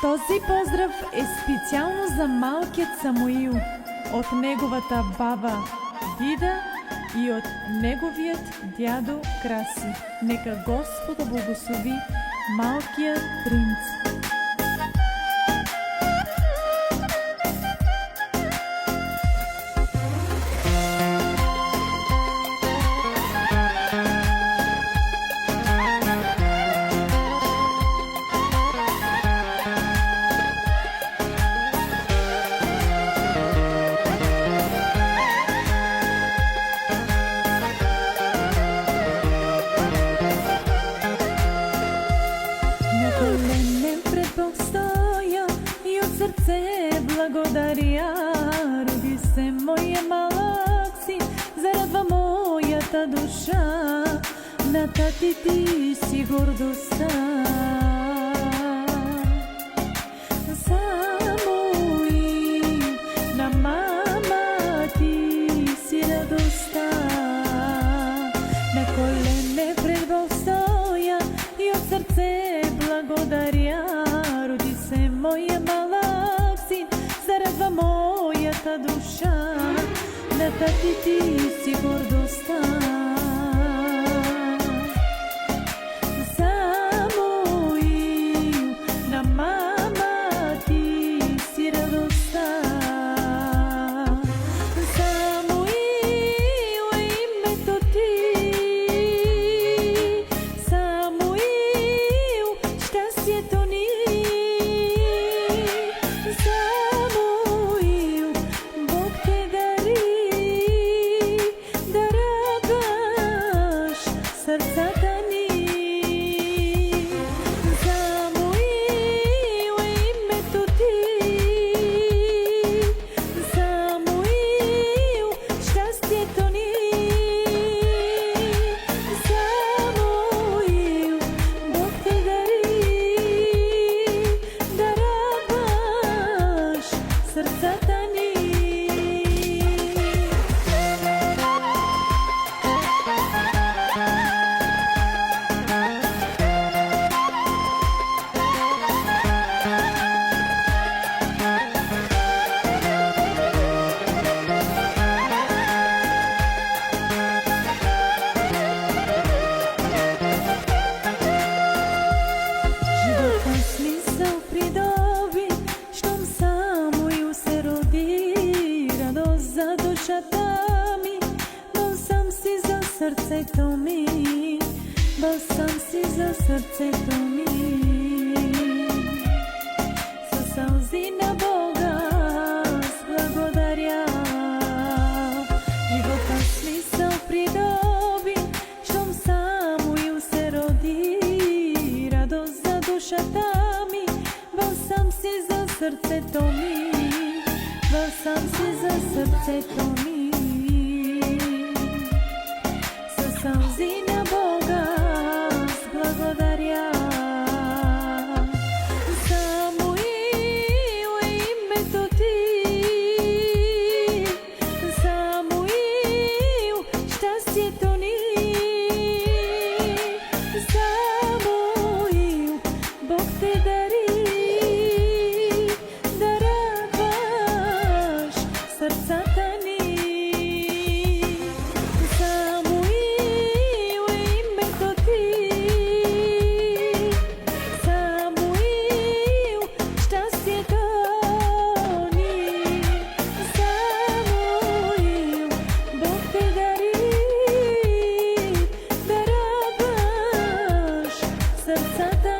Този поздрав е специално за малкият Самуил от неговата баба Дида и от неговият дядо Краси. Нека Господа благослови малкият принц. Благодаря, роди се моя малък син, зарадва моята душа, на тати ти си гордостта. Самуил, на мама ти си радостта, на колене пред Бог стоя и от сърце благодаря, роди се моя малък син, зарадва моята душа, на тати ти си гордостта. Самуил, на мама ти си радостта. Самуил е името ти, Самуил, щастието ни. Сърцата ни. Самуил е името ти, Самуил, щастието ни. Самуил, Бог те дари да радваш сърцата ни. Смисъл придоби, щом Самуил се роди, радост за душата ми, балсам си за сърцето ми, балсам си за сърцето ми. Със сълзи на Бога аз благодаря, живота смисъл придоби, щом Самуил се роди, радост за душата ми, балсам си за сърцето ми, балсам си за сърцето ми. Със сълзи на Бога аз благодаря. Самуил е името ти, Самуил, щастието ни. Самуил, Бог те дари да радваш сърцата ни. Самуил е името ти, Самуил, щастието ни. Самуил, Бог те дари да радваш сърцата